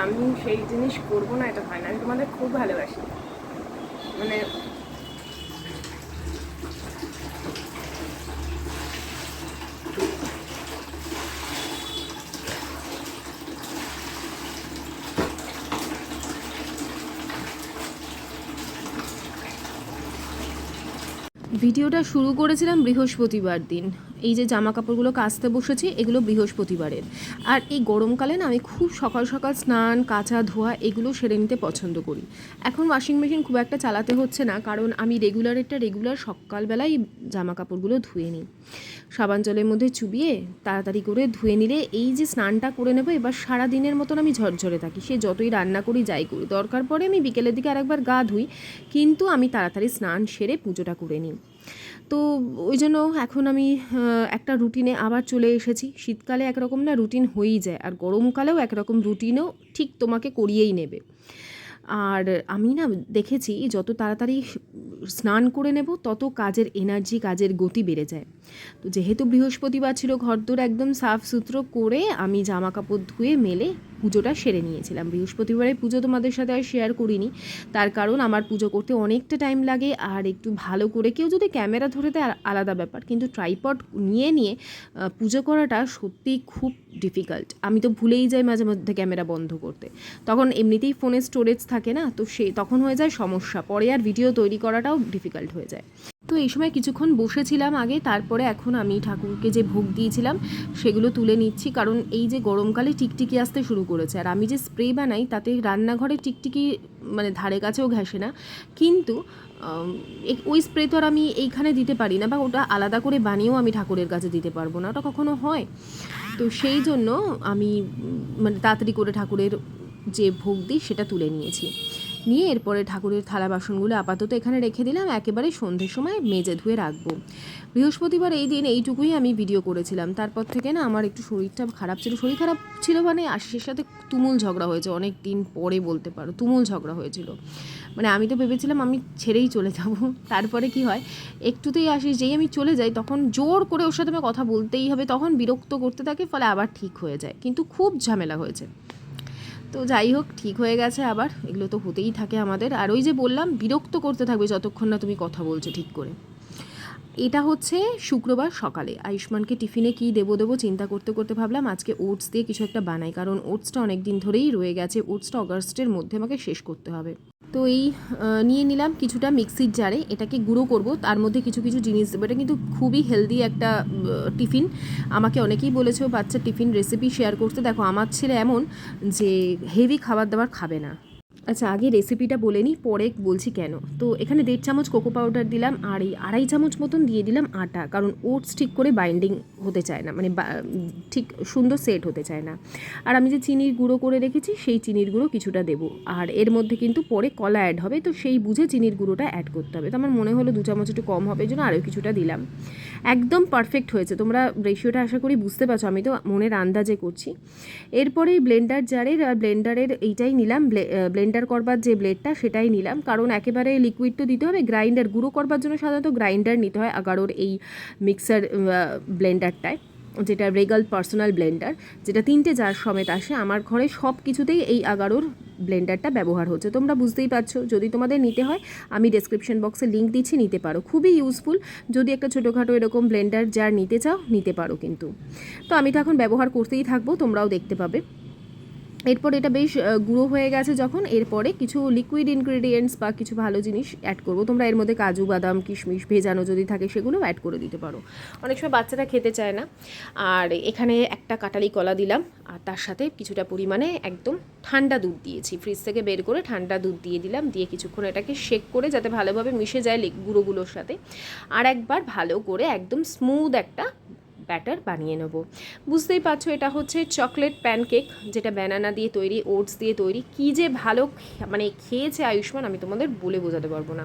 আমি সেই জিনিস করবো না, এটা হয় না। আমি তোমাদের খুব ভালোবাসি, মানে ভিডিওটা শুরু করেছিলাম বৃহস্পতিবার দিন। এই যে জামা কাপড়গুলো কাচতে বসেছি, এগুলো বৃহস্পতিবারের। আর এই গরমকালে না আমি খুব সকাল সকাল স্নান, কাচা, ধোয়া এগুলো সেরে নিতে পছন্দ করি। এখন ওয়াশিং মেশিন খুব একটা চালাতে হচ্ছে না, কারণ আমি রেগুলার সকালবেলায় জামা কাপড়গুলো ধুয়ে নিই সাবান জলের মধ্যে চুবিয়ে। তাড়াতাড়ি করে ধুয়ে নিলে এই যে স্নানটা করে নেবো, এবার সারা দিনের মতন আমি ঝরঝরে থাকি। সে যতই রান্না করি, যাই করি, দরকার পড়ে আমি বিকেলের দিকে আরেকবার গা ধুই, কিন্তু আমি তাড়াতাড়ি স্নান সেরে পুজোটা করে নিই। তো ওই জন্য এখন আমি একটা রুটিনে আবার চলে এসেছি। শীতকালে একরকম না রুটিন হয়েই যায়, আর গরমকালেও একরকম রুটিনও ঠিক তোমাকে করিয়েই নেবে। আর আমি না দেখেছি যত তাড়াতাড়ি স্নান করে নেব তত কাজের এনার্জি, কাজের গতি বেড়ে যায়। তো যেহেতু বৃহস্পতিবার ছিল, ঘরদোর একদম সাফ সুতরো করে আমি জামা কাপড় ধুয়ে মেলে পুজোটা সেরে নিয়েছিলাম। বৃহস্পতিবারের পুজো তোমাদের সাথে আর শেয়ার করিনি, তার কারণ আমার পুজো করতে অনেকটা টাইম লাগে। আর একটু ভালো করে কেউ যদি ক্যামেরা ধরে দেয় আলাদা ব্যাপার, কিন্তু ট্রাইপড নিয়ে পুজো করাটা সত্যিই খুব ডিফিকাল্ট। আমি তো ভুলেই যাই মাঝে মধ্যে ক্যামেরা বন্ধ করতে, তখন এমনিতেই ফোনে স্টোরেজ থাকে না, তো তখন হয়ে যায় সমস্যা, পরে আর ভিডিও তৈরি করাটাও ডিফিকাল্ট হয়ে যায়। তো এই সময় কিছুক্ষণ বসেছিলাম আগে, তারপরে এখন আমি ঠাকুরকে যে ভোগ দিয়েছিলাম সেগুলো তুলে নিচ্ছি, কারণ এই যে গরমকালে টিকটিকি আসতে শুরু করেছে। আর আমি যে স্প্রে বানাই তাতে রান্নাঘরে টিকটিকি মানে ধারে কাছেও ঘেঁষে না, কিন্তু ওই স্প্রে তো আর আমি এইখানে দিতে পারি না, বা ওটা আলাদা করে বানিয়েও আমি ঠাকুরের কাছে দিতে পারবো না, ওটা কখনো হয়। তো সেই জন্য আমি মানে তাড়াতাড়ি করে ঠাকুরের যে ভোগ দিই সেটা তুলে নিয়েছি। নিয়ে এরপরে ঠাকুরের থালা বাসনগুলো আপাতত এখানে রেখে দিলাম, একেবারে সন্ধ্যের সময় মেজে ধুয়ে রাখবো। বৃহস্পতিবার এই দিন এইটুকুই আমি ভিডিও করেছিলাম, তারপর থেকে না আমার একটু শরীরটা খারাপ ছিল। শরীর খারাপ ছিল মানে আশিসের সাথে তুমুল ঝগড়া হয়েছে, অনেক দিন পরে বলতে পারো তুমুল ঝগড়া হয়েছিল। মানে আমি তো ভেবেছিলাম আমি ছেড়েই চলে যাব, তারপরে কি হয়, একটুতেই আশিস যেই আমি চলে যাই তখন জোর করে ওর সাথে আমার কথা বলতেই হবে, তখন বিরক্ত করতে থাকে, ফলে আবার ঠিক হয়ে যায়, কিন্তু খুব ঝামেলা হয়েছে। তো যাই হোক, ঠিক হয়ে গেছে আবার, এগুলো তো হতেই থাকে আমাদের। আর ওই যে বললাম, বিরক্ত করতে থাকবে যতক্ষণ না তুমি কথা বলছো ঠিক করে। এটা হচ্ছে শুক্রবার সকালে আয়ুষ্মানকে টিফিনে কী দেবো চিন্তা করতে করতে ভাবলাম আজকে ওটস দিয়ে কিছু একটা বানাই, কারণ ওটসটা অনেক দিন ধরেই রয়ে গেছে, ওটসটা অগাস্টের মধ্যে আমাকে শেষ করতে হবে। তো এই নিয়ে নিলাম কিছুটা মিক্সির জারে, এটাকে গুঁড়ো করব, তার মধ্যে কিছু কিছু জিনিস দেবো। এটা কিন্তু খুবই হেলদি একটা টিফিন। আমাকে অনেকেই বলেছে বাচ্চার টিফিন রেসিপি শেয়ার করতে। দেখো আমার ছেলে এমন যে হেভি খাবার দাবার খাবে না। আচ্ছা, আগে রেসিপিটা বলে নিই, পরে বলছি কেন। তো এখানে 1.5 চামচ কোকো পাউডার দিলাম, আর এই 2.5 চামচ মতন দিয়ে দিলাম আটা, কারণ ওটস ঠিক করে বাইন্ডিং হতে চায় না, মানে ঠিক সুন্দর সেট হতে চায় না। আর আমি যে চিনির গুঁড়ো করে রেখেছি সেই চিনির গুঁড়ো কিছুটা দেবো, আর এর মধ্যে কিন্তু পরে কলা অ্যাড হবে, তো সেই বুঝে চিনির গুঁড়োটা অ্যাড করতে হবে। তো আমার মনে হলো 2 চামচ একটু কম হবে, এই জন্য আরও কিছুটা দিলাম। একদম পারফেক্ট হয়েছে, তোমরা রেশিওটা আশা করি বুঝতে পারছো, আমি তো মনের আন্দাজে করছি। এরপরে ব্লেন্ডার জারের আর ব্লেন্ডারের এইটাই নিলাম, ব্লেন্ডার করবার যে ব্লেডটা সেটাই নিলাম, কারণ একেবারে লিকুইড তো দিতে হবে। গ্রাইন্ডার গুঁড়ো করবার জন্য সাধারণত গ্রাইন্ডার নিতে হয় আগারোর এই মিক্সার ব্লেন্ডারটায়, যেটা রেগাল পার্সোনাল ব্লেন্ডার, যেটা 3টে জার সমেত আসে। আমার ঘরে সব কিছুতেই এই আগারোর ব্লেন্ডারটা ব্যবহার হচ্ছে, তোমরা বুঝতেই পারছো। যদি তোমাদের নিতে হয় আমি ডেসক্রিপশন বক্সে লিঙ্ক দিচ্ছি, নিতে পারো, খুবই ইউজফুল। যদি একটা ছোটোখাটো এরকম ব্লেন্ডার জার নিতে চাও নিতে পারো কিন্তু। তো আমি তো এখন ব্যবহার করতেই থাকবো, তোমরাও দেখতে পাবে। এরপর এটা বেশ গুঁড়ো হয়ে গেছে যখন, এরপরে কিছু লিকুইড ইনগ্রেডিয়েন্টস বা কিছু ভালো জিনিস অ্যাড করবো। তোমরা এর মধ্যে কাজু বাদাম কিশমিশ ভেজানো যদি থাকে সেগুলোও অ্যাড করে দিতে পারো, অনেক সময় বাচ্চারা খেতে চায় না। আর এখানে একটা কাঁঠালি কলা দিলাম, আর তার সাথে কিছুটা পরিমাণে একদম ঠান্ডা দুধ দিয়েছি, ফ্রিজ থেকে বের করে ঠান্ডা দুধ দিয়ে দিলাম, দিয়ে কিছুক্ষণ এটাকে শেক করে যাতে ভালোভাবে মিশে যায় গুঁড়োগুলোর সাথে, আর একবার ভালো করে একদম স্মুথ একটা ব্যাটার বানিয়ে নেব। বুঝতেই পারছো এটা হচ্ছে চকলেট প্যানকেক, যেটা ব্যানানা দিয়ে তৈরি, ওটস দিয়ে তৈরি। কী যে ভালো মানে খেয়েছে আয়ুষ্মান, আমি তোমাদের বলে বোঝাতে পারবো না।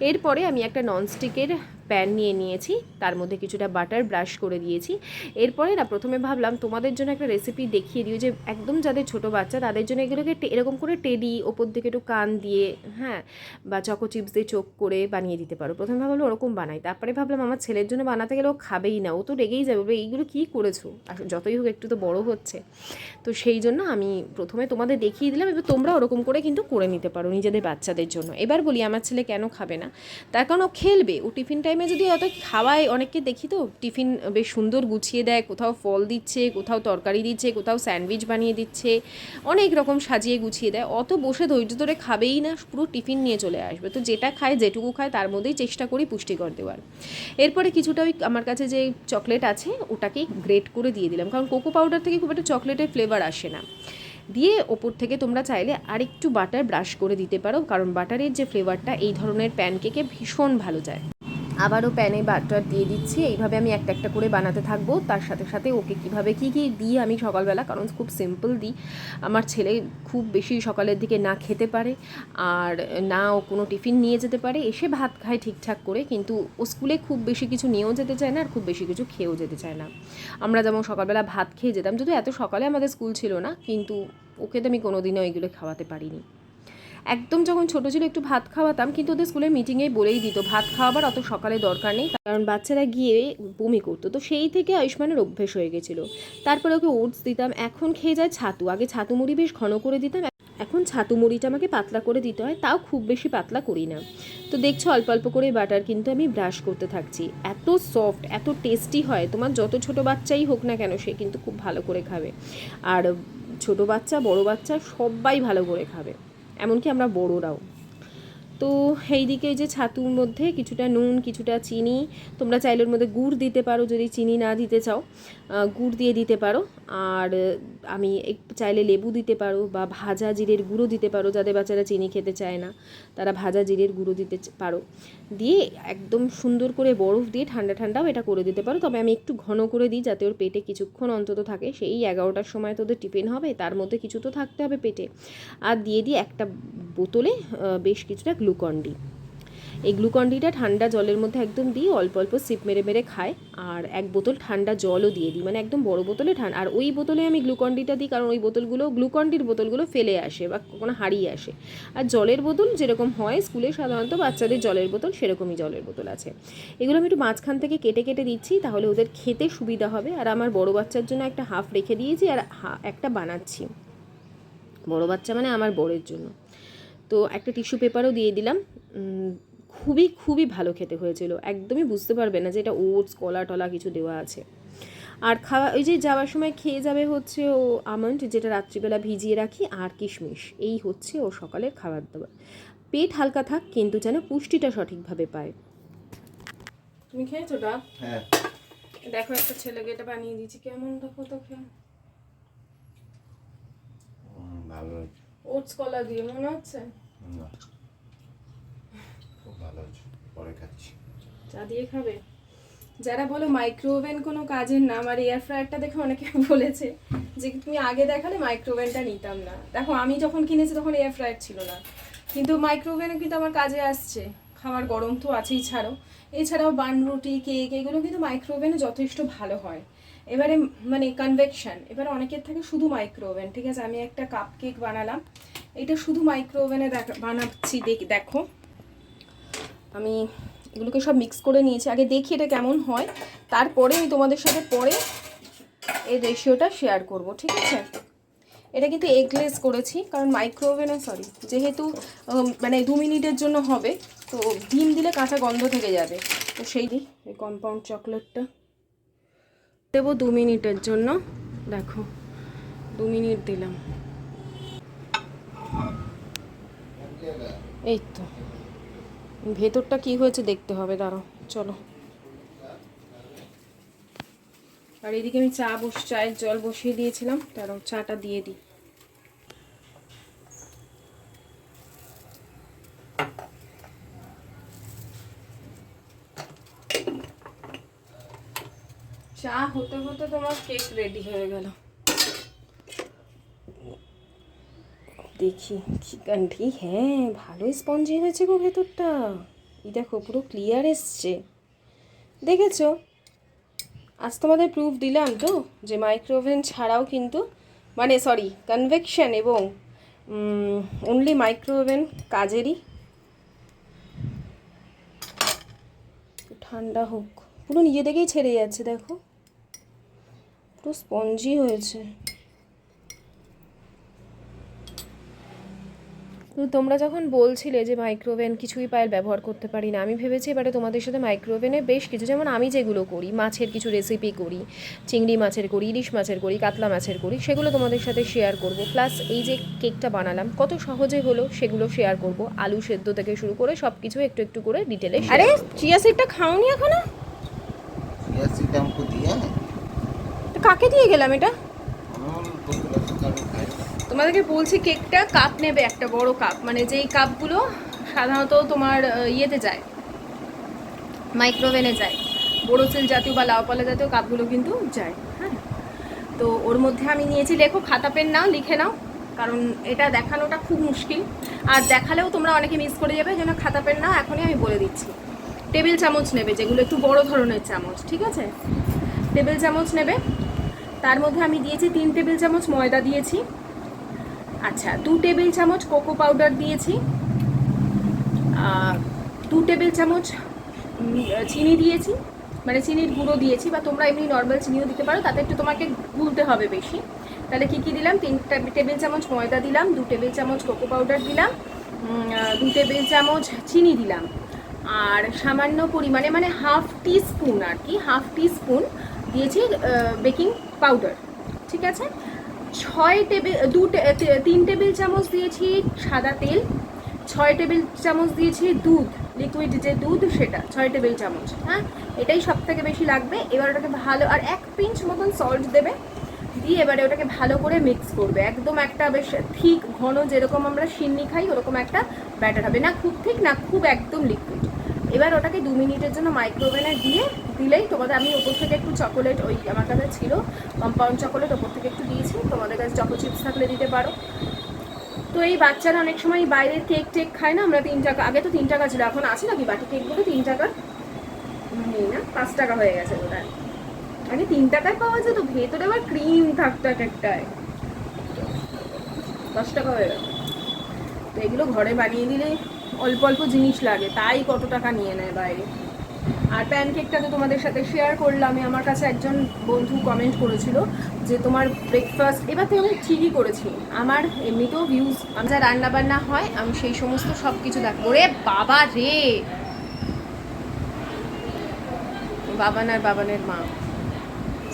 এরপরে আমি একটা ননস্টিকের প্যান নিয়ে নিয়েছি, তার মধ্যে কিছুটা বাটার ব্রাশ করে দিয়েছি। এরপরে না প্রথমে ভাবলাম তোমাদের জন্য একটা রেসিপি দেখিয়ে দিও, যে একদম যাদের ছোটো বাচ্চা তাদের জন্য এগুলোকে এরকম করে টেডি ওপর দিকে একটু কান দিয়ে, হ্যাঁ, বা চকো চিপস দিয়ে চোখ করে বানিয়ে দিতে পারো। প্রথমে ভাবলাম ওরকম বানাই, তারপরে ভাবলাম আমার ছেলের জন্য বানাতে গেলে ও খাবেই না, ও তো রেগেই যাবে, বলে এইগুলো কী করেছো, যতই হোক একটু তো বড় হচ্ছে। তো সেই জন্য আমি প্রথমে তোমাদের দেখিয়ে দিলাম, এবার তোমরা ওরকম করে কিন্তু করে নিতে পারো নিজেদের বাচ্চাদের জন্য। এবার বলি আমার ছেলে কেন খাবে না, তার কারণ ও খেলবে। ও টিফিন টাইমে যদি অত খাওয়ায়, অনেককে দেখি তো টিফিন বেশ সুন্দর গুছিয়ে দেয়, কোথাও ফল দিচ্ছে, কোথাও তরকারি দিচ্ছে, কোথাও স্যান্ডউইচ বানিয়ে দিচ্ছে, অনেক রকম সাজিয়ে গুছিয়ে দেয়। অত বসে ধৈর্য ধরে খাবেই না, পুরো টিফিন নিয়ে চলে আসবে। তো যেটা খায়, যেটুকু খায় তার মধ্যেই চেষ্টা করি পুষ্টিকর দেওয়ার। এরপরে কিছুটা ওই আমার কাছে যে চকলেট আছে ওটাকেই গ্রেট করে দিয়ে দিলাম, কারণ কোকো পাউডার থেকে খুব একটা চকলেটের ফ্লেভার আসে না। দিয়ে ওপর থেকে তোমরা চাইলে আরেকটু বাটার ব্রাশ করে দিতে পারো, কারণ বাটারের যে ফ্লেভারটা এই ধরনের প্যানকেকে ভীষণ ভালো যায়। আবারও প্যানে বাটার দিয়ে দিচ্ছি, এইভাবে আমি একটা একটা করে বানাতে থাকবো। তার সাথে সাথে ওকে কীভাবে কী কী দিই আমি সকালবেলা, কারণ খুব সিম্পল দিই। আমার ছেলে খুব বেশি সকালের দিকে না খেতে পারে, আর না ও কোনো টিফিন নিয়ে যেতে পারে, এসে ভাত খায় ঠিকঠাক করে, কিন্তু ও স্কুলে খুব বেশি কিছু নিয়েও যেতে চায় না, আর খুব বেশি কিছু খেয়েও যেতে চায় না। আমরা যেমন সকালবেলা ভাত খেয়ে যেতাম, যদিও এত সকালে আমাদের স্কুল ছিল না, কিন্তু ওকে তো আমি কোনোদিনও এইগুলো খাওয়াতে পারিনি। একদম যখন ছোটো ছিল একটু ভাত খাওয়াতাম, কিন্তু ওদের স্কুলের মিটিংয়েই বলেই দিত ভাত খাওয়াবার অত সকালে দরকার নেই, কারণ বাচ্চারা গিয়ে বমি করতো। তো সেই থেকে আয়ুষ্মানের অভ্যেস হয়ে গেছিলো। তারপরে ওকে ওটস দিতাম, এখন খেয়ে যায় ছাতু। আগে ছাতু মুড়ি বেশ ঘন করে দিতাম, এখন ছাতু মুড়িটা আমাকে পাতলা করে দিতে হয়, তাও খুব বেশি পাতলা করি না। তো দেখছো অল্প অল্প করে বাটার কিন্তু আমি ব্রাশ করতে থাকছি। এত সফট, এত টেস্টি হয়, তোমার যত ছোটো বাচ্চাই হোক না কেন সে কিন্তু খুব ভালো করে খাবে। আর ছোটো বাচ্চা বড়ো বাচ্চা সবাই ভালো করে খাবে, এমনকি আমরা বড়োরাও। তো এই দিকে যে ছাতুর মধ্যে কিছুটা নুন, কিছুটা চিনি, তোমরা চাইলে ওর মধ্যে গুড় দিতে পারো যদি চিনি না দিতে চাও, গুড় দিয়ে দিতে পারো। আর আমি চাইলে লেবু দিতে পারো, বা ভাজা জিরের গুঁড়ো দিতে পারো, যাদের বাচ্চারা চিনি খেতে চায় না তারা ভাজা জিরের গুঁড়ো দিতে পারো। দিয়ে একদম সুন্দর করে বরফ দিয়ে ঠান্ডা ঠান্ডাও এটা করে দিতে পারো, তবে আমি একটু ঘন করে দিই যাতে ওর পেটে কিছুক্ষণ অন্তত থাকে। সেই 11টার সময় তো ওদের টিফিন হবে, তার মধ্যে কিছু তো থাকতে হবে পেটে। আর দিয়ে দিই একটা বোতলে বেশ কিছুটা গ্লুকন-ডি। এই গ্লুকন-ডিটা ঠান্ডা জলের মধ্যে একদম দিই, অল্প অল্প সিপ মেরে মেরে খায়। আর এক বোতল ঠান্ডা জলও দিয়ে দিই, মানে একদম বড় বোতলে ঠান্ডা। আর ওই বোতলে আমি গ্লুকন-ডিটা দিই, কারণ ওই বোতলগুলো গ্লুকন-ডির বোতলগুলো ফেলে আসে বা কখনো হারিয়ে আসে। আর জলের বোতল যেরকম হয় স্কুলে সাধারণত বাচ্চাদের জলের বোতল, সেরকমই জলের বোতল আছে। এগুলো আমি একটু মাঝখান থেকে কেটে কেটে দিচ্ছি, তাহলে ওদের খেতে সুবিধা হবে। আর আমার বড় বাচ্চার জন্য একটা হাফ রেখে দিয়েছি, আর একটা বানাচ্ছি। বড় বাচ্চা মানে আমার বরের জন্য। তো একটা টিস্যু পেপারও দিয়ে দিলাম। খুবই খুবই ভালো খেতে হয়েছিল, একদমই বুঝতে পারবে না যে এটা ওটস কলা টলা কিছু দেওয়া আছে। আর খাওয়া ওই যে যাওয়ার সময় খেয়ে যাবে হচ্ছে ও আমন্ড, যেটা রাত্রিবেলা ভিজিয়ে রাখি, আর কিশমিশ। এই হচ্ছে ও সকালের খাবার দাবার। পেট হালকা থাক, কিন্তু যেন পুষ্টিটা সঠিকভাবে পায়। তুমি খেয়েছো ডাব? হ্যাঁ। দেখো একটা ছেলেকে এটা বানিয়ে দিয়েছি, কেমন দেখো তো খেয়ে। ভালো ওটস কলা দিয়ে মনে হচ্ছে না, খুব ভালো হচ্ছে। পরে খাচ্ছি। চা দিয়ে খাবে? যারা বলো মাইক্রোওভেন কোনো কাজের না, আমার এয়ার ফ্রায়ারটা দেখে অনেকে বলেছে যে তুমি আগে দেখালে মাইক্রোওভেনটা নিতাম না। দেখো আমি যখন কিনেছি তখন এয়ার ফ্রায়ার ছিল না, কিন্তু মাইক্রোওভেনে কিন্তু আমার কাজে আসছে। খাবার গরম তো আছেই, এছাড়াও বান রুটি, কেক, এগুলো কিন্তু মাইক্রোওভেনে যথেষ্ট ভালো হয়। এবারে মানে কনভেকশন, এবারে অনেকের থাকে শুধু মাইক্রোওভেন। ঠিক আছে, আমি একটা কাপ কেক বানালাম, এটা শুধু মাইক্রোওভেনে বানাচ্ছি। দেখো আমি এগুলোকে সব মিক্স করে নিয়েছি, আগে দেখি এটা কেমন হয়, তারপরে আমি তোমাদের সাথে পরে এই রেশিওটা শেয়ার করব। ঠিক আছে, এটা কিন্তু এগলেস করেছি, কারণ মাইক্রোওভেনে যেহেতু মানে 2 মিনিটের জন্য হবে, তো ডিম দিলে কাঁচা গন্ধ থেকে যাবে। তো সেই দিই এই কম্পাউন্ড চকলেটটা দেবো 2 মিনিটের জন্য। দেখো 2 মিনিট দিলাম, এই তো। ভেতরটা কি হয়েছে দেখতে হবে, দাঁড়াও চলো। আর এদিকে আমি চায়ের জল বসিয়ে দিয়েছিলাম, দাঁড়াও চাটা দিয়ে দিই। চা হতে হতে তোমার কেক রেডি হয়ে গেল। দেখি ঠিক, হ্যাঁ ভালোই স্পঞ্জি হয়েছে গো ভেতরটা। এই দেখো পুরো ক্লিয়ার এসছে। দেখেছো, আজ তোমাদের প্রুফ দিলাম তো যে মাইক্রোওভেন ছাড়াও কিন্তু মানে সরি কনভেকশন এবং অনলি মাইক্রোওভেন কাজেরই। ঠান্ডা হোক, পুরো নিজে থেকেই ছেড়ে যাচ্ছে, দেখো পুরো স্পঞ্জি হয়েছে। তো তোমরা যখন বলছিলে যে মাইক্রোওভেন কিছুই পায়ের ব্যবহার করতে পারি না, আমি ভেবেছি এবারে তোমাদের সাথে মাইক্রোওভেনে বেশ কিছু, যেমন আমি যেগুলো করি, মাছের কিছু রেসিপি করি, চিংড়ি মাছের করি, ইলিশ মাছের করি, কাতলা মাছের করি, সেগুলো তোমাদের সাথে শেয়ার করব। প্লাস এই যে কেকটা বানালাম কত সহজে হলো সেগুলো শেয়ার করব, আলু সেদ্ধ থেকে শুরু করে সব কিছু একটু একটু করে ডিটেলে। আরে চিয়া সিডটা খাওনি এখনো? চিয়া সিড আমাকে দিয়া তো কাকে দিয়ে গেলাম এটা? তোমাদেরকে বলছি কেকটা কাপ নেবে, একটা বড় কাপ, মানে যেই কাপগুলো সাধারণত তোমার ইয়েতে যায়, মাইক্রোওভেনে যায়, বোরোসিল জাতীয় বা লাউপালা জাতীয় কাপগুলো কিন্তু যায়। হ্যাঁ, তো ওর মধ্যে আমি নিয়েছি, লেখো, খাতা পেন নাও, লিখে নাও, কারণ এটা দেখানোটা খুব মুশকিল, আর দেখালেও তোমরা অনেকে মিস করে যাবে, যেন খাতা পেন নাও, এখনই আমি বলে দিচ্ছি। টেবিল চামচ নেবে, যেগুলো একটু বড় ধরনের চামচ, ঠিক আছে, টেবিল চামচ নেবে। তার মধ্যে আমি দিয়েছি 3 টেবিল চামচ ময়দা দিয়েছি, আচ্ছা 2 টেবিল চামচ কোকো পাউডার দিয়েছি, 2 টেবিল চামচ চিনি দিয়েছি, মানে চিনির গুঁড়ো দিয়েছি, বা তোমরা এমনি নর্মাল চিনিও দিতে পারো, তাতে একটু তোমাকে গুলতে হবে বেশি। তাহলে কী কী দিলাম, 3 টেবিল চামচ ময়দা দিলাম, 2 টেবিল চামচ কোকো পাউডার দিলাম, 2 টেবিল চামচ চিনি দিলাম, আর সামান্য পরিমাণে মানে হাফ টিস্পুন আর কি, হাফ টিস্পুন দিয়েছি বেকিং পাউডার, ঠিক আছে। 3 টেবিল চামচ দিয়েছি সাদা তেল, 6 টেবিল চামচ দিয়েছি দুধ, লিকুইড যে দুধ সেটা 6 টেবিল চামচ। হ্যাঁ, এটাই সব থেকে বেশি লাগবে। এবার ওটাকে ভালো, আর 1 পিঞ্চ মতন সল্ট দেবে, দিয়ে এবারে ওটাকে ভালো করে মিক্স করবে, একদম একটা বেশ ঠিক ঘন, যেরকম আমরা সিন্নি খাই ওরকম একটা ব্যাটার হবে, না খুব ঠিক না খুব একদম লিকুইড। এবার ওটাকে 2 মিনিটের জন্য মাইক্রোওভেনে দিলেই তোমাদের, আমি ওপর থেকে একটু চকোলেট, ওই আমার কাছে ছিল কম্পাউন্ড চকোলেট, ওপর থেকে একটু দিয়েছি, তোমাদের কাছে চকো চিপস থাকলে দিতে পারো। তো এই বাচ্চারা অনেক সময় বাইরের কেক টেক খায় না, আমরা 3 টাকা, আগে তো 3 টাকা ছিল, এখন আছে নাকি বাটি কেকগুলো 3 টাকা নেই, না 5 টাকা হয়ে গেছে বোধহয়, আগে 3 টাকায় পাওয়া যেত, ভেতরে আবার ক্রিম থাকতো এক একটায়, 10 টাকা হয়ে গেল। তো এগুলো ঘরে বানিয়ে দিলে অল্প অল্প জিনিস লাগে, তাই কত টাকা নিয়ে নেয় বাইরে। আর প্যানকেকটা তো তোমাদের সাথে শেয়ার করলাম, আমার কাছে একজন বন্ধু কমেন্ট করেছিল যে তোমার ব্রেকফাস্ট, এবার তো আমি ঠিকই করেছি, আমার এমনিতেও ভিউজ, আমার যা রান্নাবান্না হয় আমি সেই সমস্ত সব কিছু দেখবো। রে বাবা রে, বাবানের মা,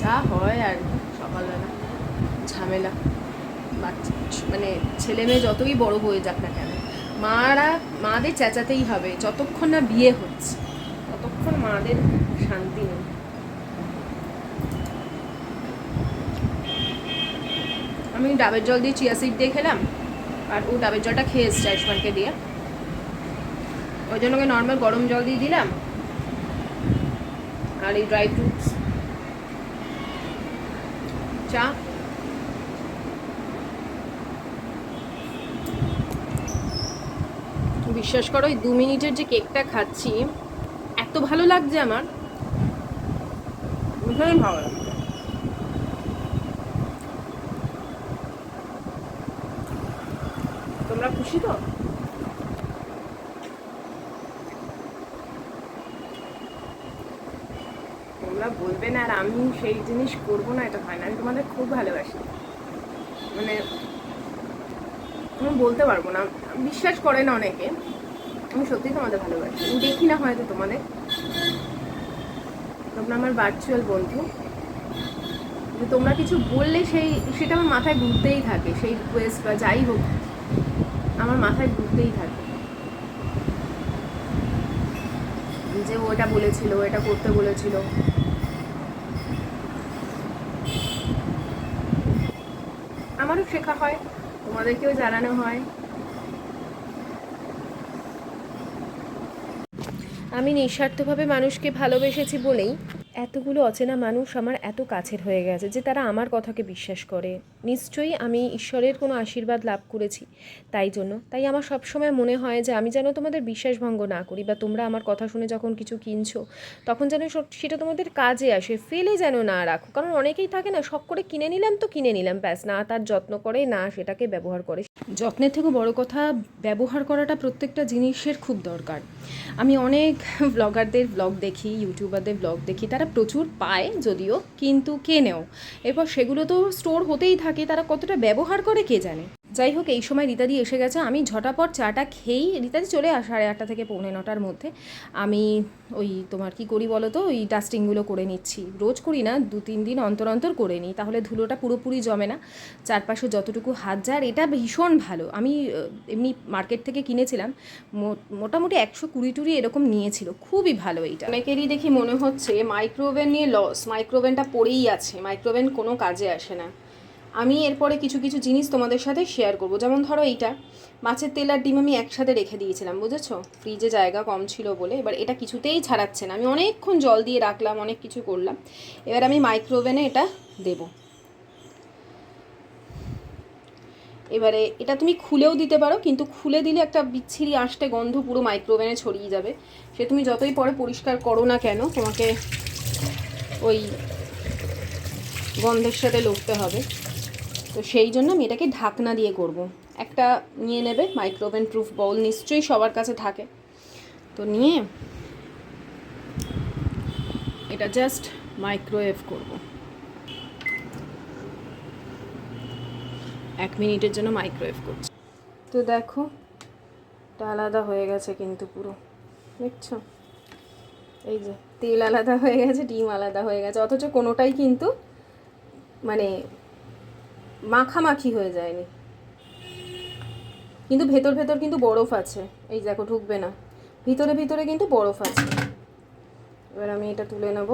যা হয় আর সকালবেলা ঝামেলা, বাচ্চা মানে ছেলে মেয়ে যতই বড় হয়ে যাক না কেন, মাদের চেঁচাতেই হবে, যতক্ষণ না বিয়ে হচ্ছে ততক্ষণ মাদের শান্তি নেই। আমি ডাবের জল দিয়ে চিয়া সিড দিয়ে খেলাম, আর ও ডাবের জলটা খেয়ে এসছে আয়ুষ্মানকে দিয়ে, ওই জন্য ওকে নর্মাল গরম জল দিয়ে দিলাম, আর এই ড্রাই ফ্রুটস, চা। বিশ্বাস করো, ওই 2 মিনিটের যে কেকটা খাচ্ছি এত ভালো লাগছে আমার, ভীষণ ভালো লাগছে। তোমরা খুশি তো? তোমরা বলবে না আর আমি সেই জিনিস করবো না, এটা হয় না। আমি তোমাদের খুব ভালোবাসি, মানে আমি বলতে পারবো না, বিশ্বাস করে না অনেকে, আমি সত্যি তোমাদের ভালোবাসি। আমি দেখি না হয়তো তোমাদের, তোমরা আমার ভার্চুয়াল বন্ধু, যে তোমরা কিছু বললে সেটা আমার মাথায় ঘুরতেই থাকে, সেই রিকোয়েস্ট বা যাই হোক আমার মাথায় ঘুরতেই থাকে, যে ওটা বলেছিল, এটা করতে বলেছিল। আমারও শেখা হয়, তোমাদেরকেও জানানো হয়। আমি নিঃস্বার্থভাবে মানুষকে ভালোবেসেছি বলেই এতগুলো অচেনা মানুষ আমার এত কাছের হয়ে গেছে, যে তারা আমার কথাকে বিশ্বাস করে। নিশ্চয়ই আমি ঈশ্বরের কোনো আশীর্বাদ লাভ করেছি তাই আমার সবসময় মনে হয় যে আমি যেন তোমাদের বিশ্বাসভঙ্গ না করি, বা তোমরা আমার কথা শুনে যখন কিছু কিনছো তখন যেন সেটা তোমাদের কাজে আসে, ফেলে যেন না রাখো। কারণ অনেকেই থাকে না, শখ করে কিনে নিলাম তো কিনে নিলাম, ব্যাস, না তার যত্ন করে, না সেটাকে ব্যবহার করে। যত্নের থেকেও বড় কথা ব্যবহার করাটা প্রত্যেকটা জিনিসের খুব দরকার। আমি অনেক ব্লগারদের ব্লগ দেখি, ইউটিউবারদের ব্লগ দেখি, তারা প্রচুর পায় যদিও, কিন্তু কেনেও, এরপর সেগুলো তো স্টোর হতেই থাকে, তারা কতটা ব্যবহার করে কে জানে। যাই হোক, এই সময় রীতাদি এসে গেছে, আমি ঝটাপট চাটা খেয়েই, রীতাদি চলে আসে 8:30 থেকে 8:45 মধ্যে। আমি ওই তোমার কি করি বলো তো, ওই ডাস্টিংগুলো করে নিচ্ছি। রোজ করি না, 2-3 দিন অন্তর অন্তর করে নিই, তাহলে ধুলোটা পুরোপুরি জমে না, চারপাশে যতটুকু হাত যায়। আর এটা ভীষণ ভালো, আমি এমনি মার্কেট থেকে কিনেছিলাম, মোটামুটি 120 এরকম নিয়েছিল, খুবই ভালো এইটা। অনেকেরই দেখি মনে হচ্ছে মাইক্রোওভেন নিয়ে লস, মাইক্রোওভেনটা পড়েই আছে, মাইক্রোওভেন কোনো কাজে আসে না। আমি এরপরে কিছু কিছু জিনিস তোমাদের সাথে শেয়ার করব। যেমন ধরো এইটা, মাছের তেল আর ডিম আমি একসাথে রেখে দিয়েছিলাম, বুঝেছো, ফ্রিজে জায়গা কম ছিল বলে। এবার এটা কিছুতেই ছাড়াচ্ছে না, আমি অনেকক্ষণ জল দিয়ে রাখলাম, অনেক কিছু করলাম। এবার আমি মাইক্রোওভেনে এটা দেব। এবারে এটা তুমি খুলেও দিতে পারো, কিন্তু খুলে দিলে একটা বিচ্ছিরি আঁশটে গন্ধ পুরো মাইক্রোওভেনে ছড়িয়ে যাবে। সে তুমি যতই পরে পরিষ্কার করো না কেন, তোমাকে ওই গন্ধের সাথে লড়তে হবে। তো সেই জন্য আমি এটাকে ঢাকনা দিয়ে করব। একটা নিয়ে নেবে মাইক্রোওভেন প্রুফ বাউল, নিশ্চয়ই সবার কাছে থাকে। তো নিয়ে এটা জাস্ট মাইক্রোওয়েভ করব, 1 মিনিটের জন্য মাইক্রোওয়েভ করছি। তো দেখো, এটা আলাদা হয়ে গেছে কিন্তু পুরো, দেখছো, এই যে তেল আলাদা হয়ে গেছে, ডিম আলাদা হয়ে গেছে, অথচ কোনোটাই কিন্তু মানে মাখামাখি হয়ে যায়নি। কিন্তু ভেতর ভেতর কিন্তু বরফ আছে, এই দেখো, ঢুকবে না, ভিতরে ভিতরে কিন্তু বরফ আছে। এবার আমি এটা তুলে নেব।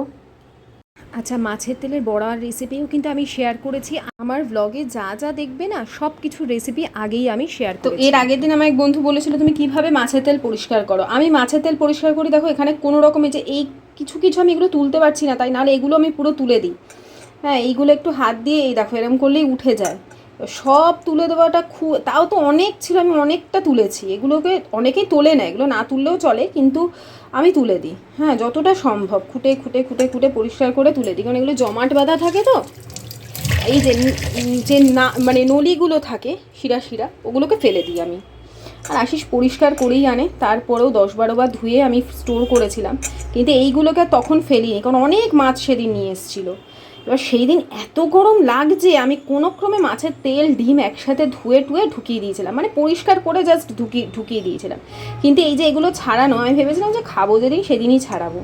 আচ্ছা, মাছের তেলের বড়ার রেসিপিও কিন্তু আমি শেয়ার করেছি আমার ব্লগে, যা যা দেখবে না সব কিছু রেসিপি আগেই আমি শেয়ার করি। তো এর আগের দিন আমার এক বন্ধু বলেছিল তুমি কিভাবে মাছের তেল পরিষ্কার করো। আমি মাছের তেল পরিষ্কার করি, দেখো এখানে কোনো রকমের যে এই কিছু কিছু আমি এগুলো তুলতে পারছি না, তাই নাহলে এগুলো আমি পুরো তুলে দিই। হ্যাঁ, এইগুলো একটু হাত দিয়ে এই দেখো এরকম করলেই উঠে যায়। সব তুলে দেওয়াটা তাও তো অনেক ছিল, আমি অনেকটা তুলেছি। এগুলোকে অনেকেই তোলে না, এগুলো না তুললেও চলে, কিন্তু আমি তুলে দিই। হ্যাঁ, যতটা সম্ভব খুঁটে খুঁটে খুঁটে খুঁটে পরিষ্কার করে তুলে দিই, কারণ এগুলো জমাট বাঁধা থাকে। তো এই যে যে না মানে নলিগুলো থাকে, শিরা শিরা, ওগুলোকে ফেলে দিই আমি। আর আশিস পরিষ্কার করেই আনে, তারপরেও 10-12 বার ধুয়ে আমি স্টোর করেছিলাম, কিন্তু এইগুলোকে তখন ফেলিনি, কারণ অনেক মাছ সেদিন নিয়ে এসেছিলো। এবার সেই দিন এত গরম লাগছে, আমি কোনো ক্রমে মাছের তেল ডিম একসাথে ধুয়ে ঢুকিয়ে দিয়েছিলাম, মানে পরিষ্কার করে জাস্ট ঢুকিয়ে দিয়েছিলাম। কিন্তু এই যে এগুলো ছাড়ানো, আমি ভেবেছিলাম যে খাবো যেদিন সেদিনই ছাড়াবো।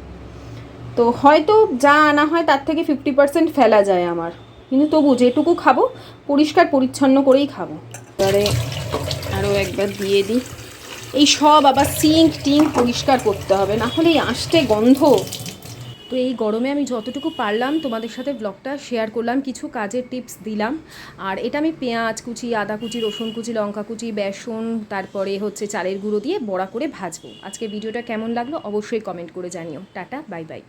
তো হয়তো যা আনা হয় তার থেকে 50% ফেলা যায় আমার, কিন্তু তবু যেটুকু খাবো পরিষ্কার পরিচ্ছন্ন করেই খাবো। এবারে আরও একবার দিয়ে দিই। এই সব আবার সিঙ্ক টিঙ্ক পরিষ্কার করতে হবে, না হলে এই আঁশটে গন্ধ। তো এই গরমে আমি যতটুকু পারলাম তোমাদের সাথে ব্লগটা শেয়ার করলাম, কিছু কাজের টিপস দিলাম। আর এটা আমি পেঁয়াজ কুচি, আদা কুচি, রসুন কুচি, লঙ্কা কুচি, বেসন, তারপরে হচ্ছে চালের গুঁড়ো দিয়ে বড়া করে ভাজবো। আজকে ভিডিওটা কেমন লাগলো অবশ্যই কমেন্ট করে জানিও। Tata, bye bye.